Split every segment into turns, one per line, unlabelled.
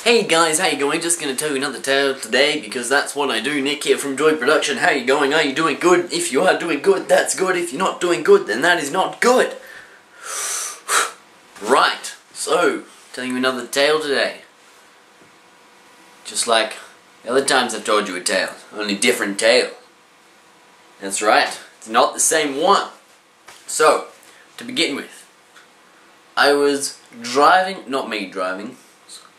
Hey guys, how you going? Just gonna tell you another tale today because that's what I do. Nick here from DoigProduction. How you going? Are you doing good? If you are doing good, that's good. If you're not doing good, then that is not good. Right, so, telling you another tale today. Just like the other times I've told you a tale, only different tale. That's right, it's not the same one. So, to begin with, I was driving, not me driving,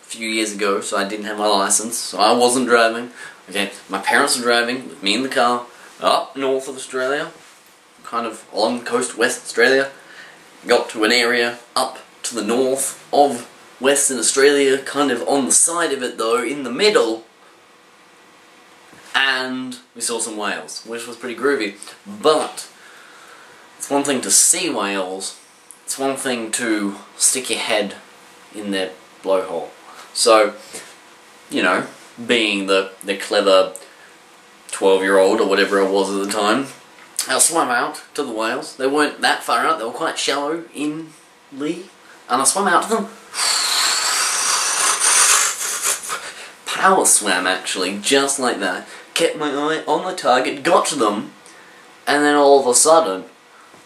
a few years ago, so I didn't have my license, so I wasn't driving. Okay, my parents were driving with me in the car up north of Australia, kind of along the coast, West Australia. Got to an area up to the north of Western Australia, kind of on the side of it though, in the middle, and we saw some whales, which was pretty groovy. But it's one thing to see whales, it's one thing to stick your head in their blowhole. So, you know, being the clever 12-year-old or whatever I was at the time, I swam out to the whales. They weren't that far out, they were quite shallow inly, and I swam out to them. Power swam actually, just like that. Kept my eye on the target, got to them, and then all of a sudden,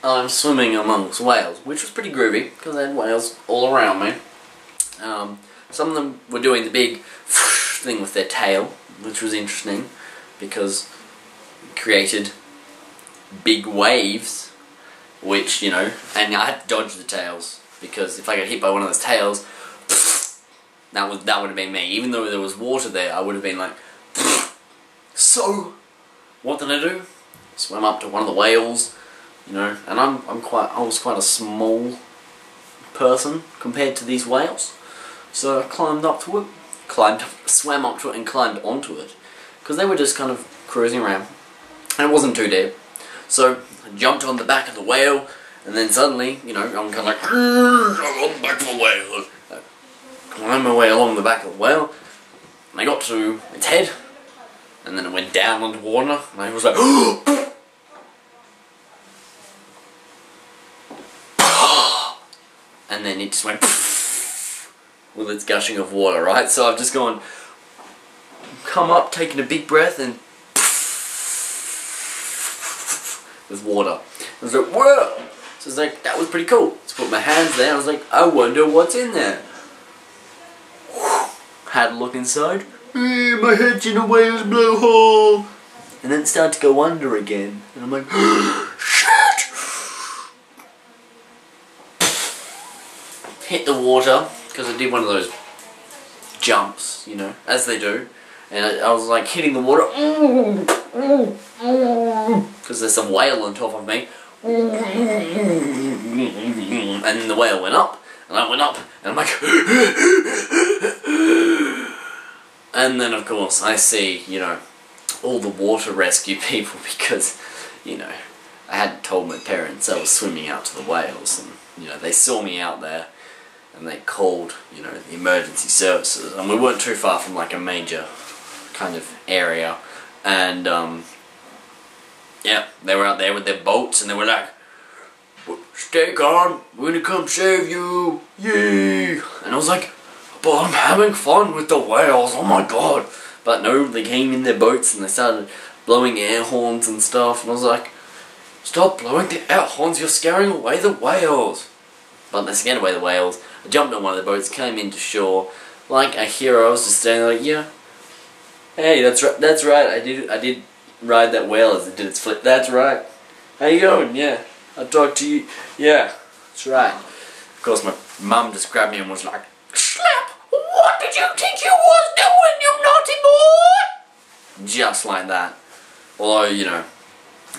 I'm swimming amongst whales, which was pretty groovy, because I had whales all around me. Some of them were doing the big thing with their tail, which was interesting, because it created big waves, which, you know, and I had to dodge the tails, because if I got hit by one of those tails, that would have been me. Even though there was water there, I would have been like, so, what did I do? Swam up to one of the whales, you know, and I was quite a small person compared to these whales. So I climbed up to it, swam up to it and climbed onto it, because they were just kind of cruising around, and it wasn't too deep. So I jumped on the back of the whale, and then suddenly, you know, I'm kind of like, I'm on the back of the whale. I climbed my way along the back of the whale, and I got to its head, and then it went down underwater, and I was like, and then it just went with its gushing of water, right? So I've just gone, come up, taking a big breath, and with water. I was like, whoa! So I was like, that was pretty cool. So I put my hands there, I was like, I wonder what's in there. Had a look inside, my head's in a whale's blowhole! And then it started to go under again, and I'm like, shit! Hit the water, because I did one of those jumps, you know, as they do, and I was like hitting the water, because there's some whale on top of me, and then the whale went up, and I went up, and I'm like, and then of course I see, you know, all the water rescue people, because, you know, I hadn't told my parents I was swimming out to the whales, and, you know, they saw me out there, and they called, you know, the emergency services, and we weren't too far from like a major kind of area, and yeah, they were out there with their boats, and they were like, stay calm, we're gonna come save you, yay! And I was like, but I'm having fun with the whales, oh my god! But no, they came in their boats and they started blowing air horns and stuff, and I was like, stop blowing the air horns, you're scaring away the whales! But they scared away the whales. I jumped on one of the boats, came into shore, like a hero. I was just standing there like, yeah, hey, that's right, I did ride that whale as it did its flip, that's right. How you going? Yeah, I'll talk to you, yeah, that's right. Of course my mum just grabbed me and was like, Slap, what did you think you was doing, you naughty boy? Just like that. Although, you know,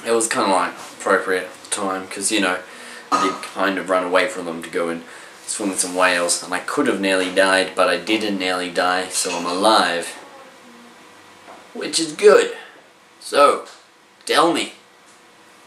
it was kind of like appropriate at the time, because, you know, I did kind of run away from them to go and swim with some whales, and I could have nearly died, but I didn't nearly die, so I'm alive, which is good. So, tell me,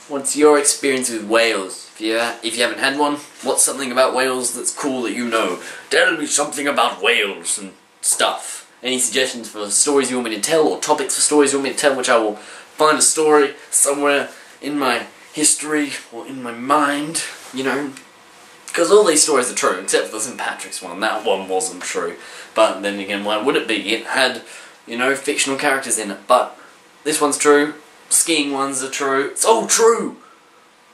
what's your experience with whales? If you haven't had one, what's something about whales that's cool that you know? Tell me something about whales and stuff. Any suggestions for stories you want me to tell, or topics for stories you want me to tell, which I will find a story somewhere in my history or in my mind, you know. Because all these stories are true, except for the St. Patrick's one. That one wasn't true. But then again, why would it be? It had, you know, fictional characters in it. But this one's true. Skiing ones are true. It's all true!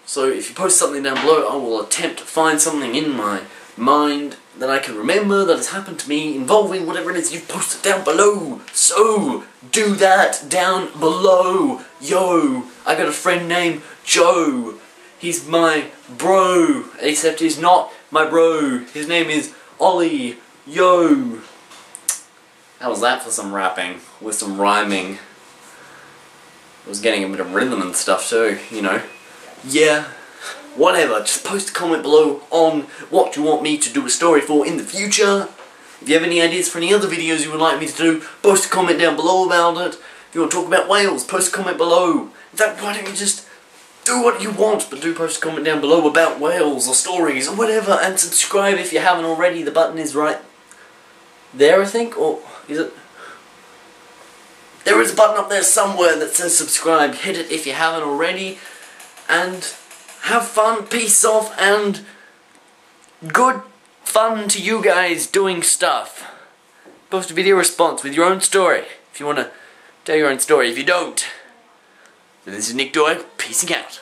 So if you post something down below, I will attempt to find something in my mind that I can remember that has happened to me involving whatever it is you've posted down below. So, do that down below. Yo, I got a friend named Joe. He's my bro, except he's not my bro. His name is Ollie. Yo. How was that for some rapping with some rhyming? I was getting a bit of rhythm and stuff too, you know. Yeah. Whatever, just post a comment below on what you want me to do a story for in the future. If you have any ideas for any other videos you would like me to do, post a comment down below about it. If you want to talk about whales, post a comment below. In fact, why don't you just do what you want, but do post a comment down below about whales or stories or whatever, and subscribe if you haven't already. The button is right there, I think, or is it? There is a button up there somewhere that says subscribe. Hit it if you haven't already, and have fun, peace off, and good fun to you guys doing stuff. Post a video response with your own story if you want to tell your own story. If you don't, then this is Nick Doig, peacing out.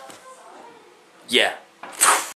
Yeah.